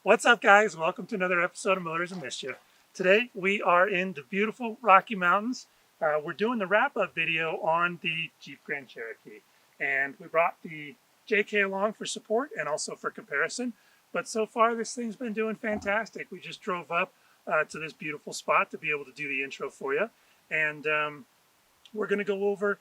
What's up, guys? Welcome to another episode of Motors and Mischief. Today we are in the beautiful Rocky Mountains. We're doing the wrap-up video on the Jeep Grand Cherokee, and we brought the JK along for support and also for comparison. But so far this thing's been doing fantastic. We just drove up to this beautiful spot to be able to do the intro for you, and we're going to go over,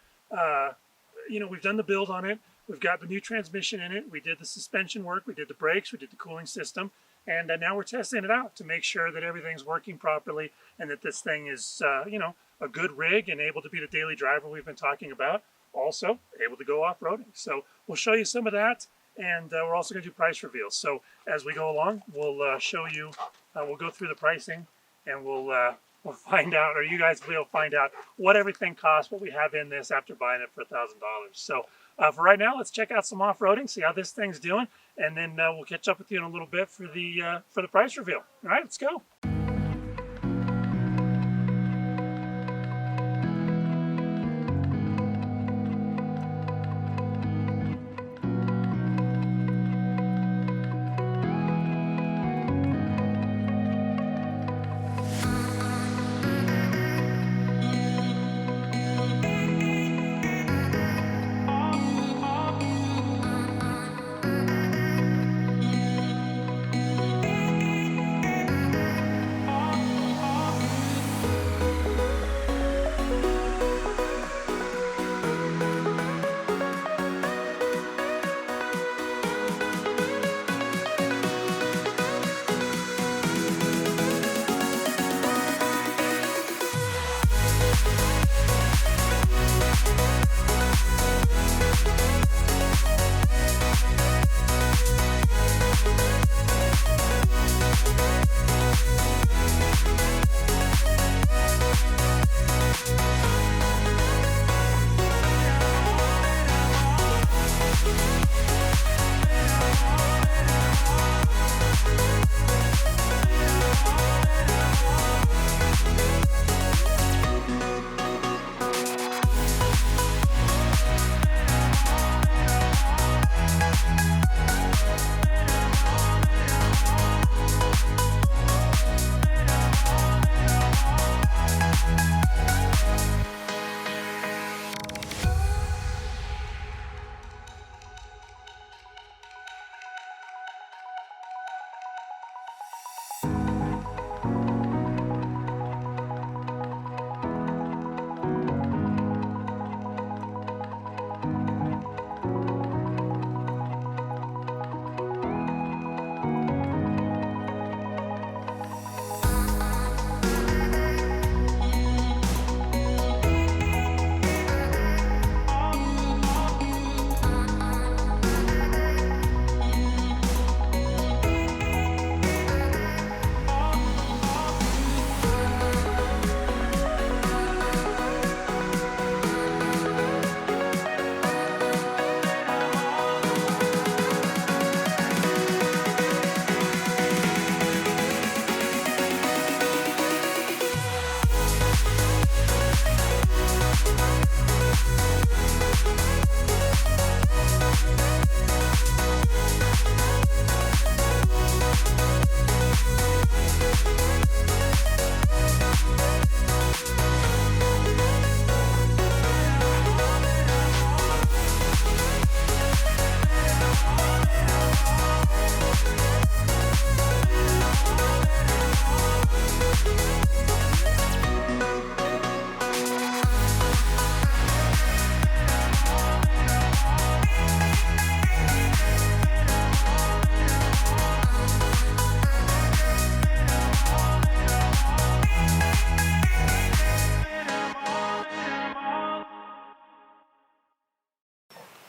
we've done the build on it. We've got the new transmission in it. We did the suspension work. We did the brakes. We did the cooling system. And now we're testing it out to make sure that everything's working properly and that this thing is, a good rig and able to be the daily driver we've been talking about. Also able to go off-roading. So we'll show you some of that. And we're also going to do price reveals. So as we go along, we'll show you, we'll go through the pricing and we'll find out, or you guys will find out what everything costs, what we have in this after buying it for $1,000. So for right now, let's check out some off-roading, see how this thing's doing, and then we'll catch up with you in a little bit for the price reveal. All right, let's go.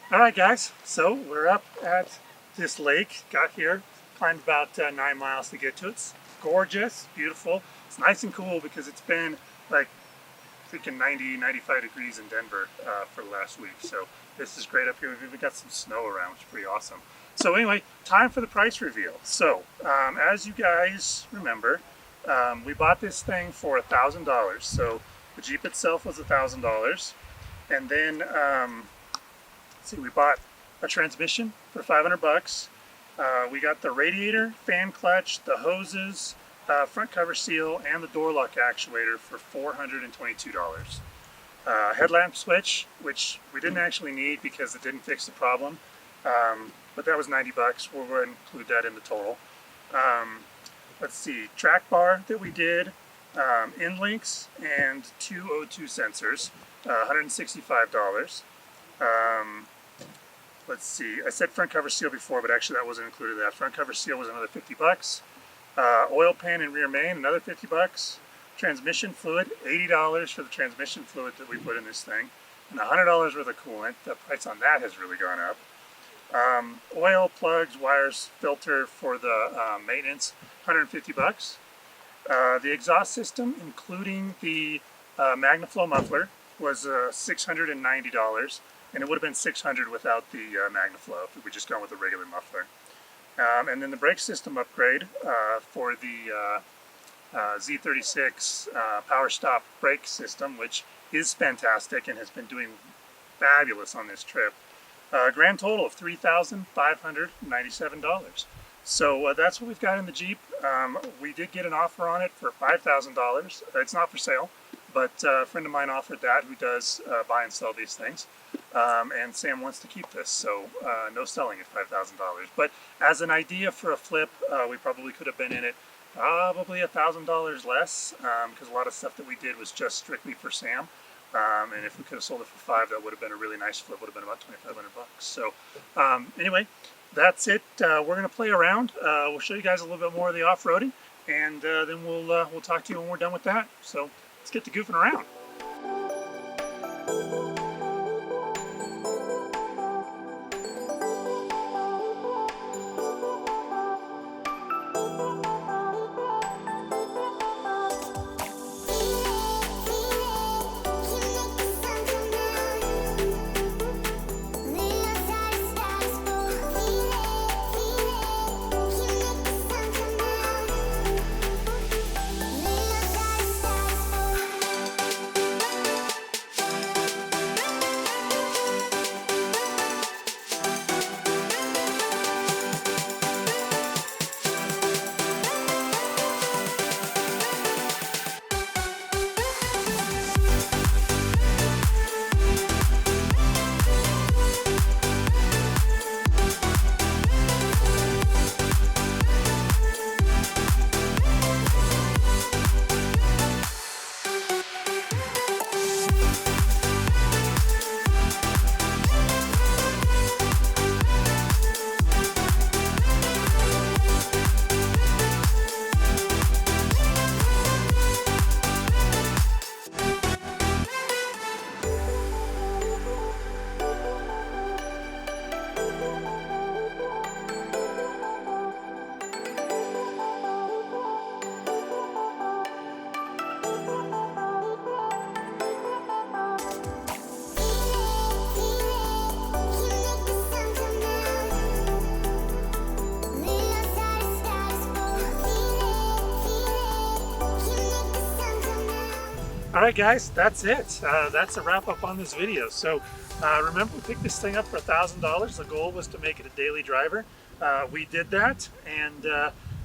All right, guys, so we're up at this lake. Got here, climbed about 9 miles to get to it. It's gorgeous, beautiful. It's nice and cool because it's been like freaking 90, 95 degrees in Denver for the last week. So this is great up here. We've even got some snow around, which is pretty awesome. So anyway, time for the price reveal. So as you guys remember, we bought this thing for $1,000. So the Jeep itself was $1,000. And then, let's see, we bought a transmission for $500. We got the radiator, fan clutch, the hoses, front cover seal, and the door lock actuator for $422. Headlamp switch, which we didn't actually need because it didn't fix the problem, but that was 90 bucks. We'll go ahead and include that in the total. Let's see, track bar that we did, in links, and two O2 sensors, $165. Let's see, I said front cover seal before, but actually that wasn't included. That front cover seal was another 50 bucks. Oil pan and rear main, another 50 bucks. Transmission fluid, $80 for the transmission fluid that we put in this thing, and $100 worth of coolant. The price on that has really gone up. Oil, plugs, wires, filter for the maintenance, 150 bucks. The exhaust system, including the MagnaFlow muffler, was $690, and it would have been $600 without the MagnaFlow if we just gone with a regular muffler. And then the brake system upgrade for the Z36 power stop brake system, which is fantastic and has been doing fabulous on this trip. Grand total of $3,597. So that's what we've got in the Jeep. We did get an offer on it for $5,000. It's not for sale, but a friend of mine offered that who does buy and sell these things. And Sam wants to keep this, so no selling at $5,000. But as an idea for a flip, we probably could have been in it probably $1,000 less, because a lot of stuff that we did was just strictly for Sam. And if we could have sold it for $5,000, that would have been a really nice flip. Would have been about 2,500 bucks. So anyway, that's it. We're gonna play around. We'll show you guys a little bit more of the off-roading, and then we'll talk to you when we're done with that. So let's get to goofing around. Alright guys, that's it. That's a wrap up on this video. So remember, we picked this thing up for $1,000. The goal was to make it a daily driver. We did that, and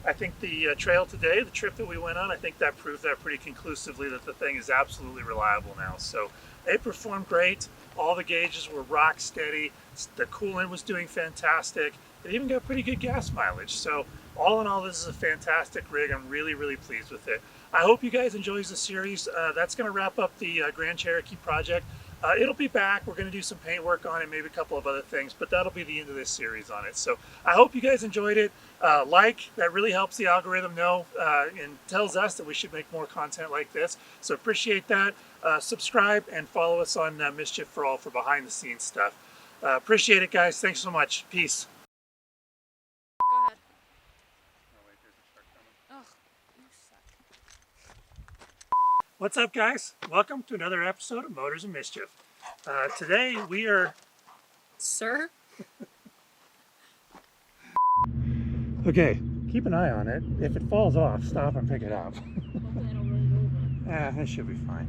I think the trail today, the trip that we went on, I think that proved that pretty conclusively that the thing is absolutely reliable now. So it performed great. All the gauges were rock steady. The coolant was doing fantastic. It even got pretty good gas mileage. So all in all, this is a fantastic rig. I'm really, really pleased with it. I hope you guys enjoy the series. That's going to wrap up the Grand Cherokee project. It'll be back. We're going to do some paint work on it, maybe a couple of other things, but that'll be the end of this series on it. So I hope you guys enjoyed it. That really helps the algorithm know and tells us that we should make more content like this. So appreciate that. Subscribe and follow us on Mischief for All for behind the scenes stuff. Appreciate it, guys. Thanks so much. Peace. Go ahead. Ugh, you suck. What's up, guys? Welcome to another episode of Motors and Mischief. Today we are... Sir? Okay, keep an eye on it. If it falls off, stop and pick it up. Hopefully I don't roll it over. It should be fine.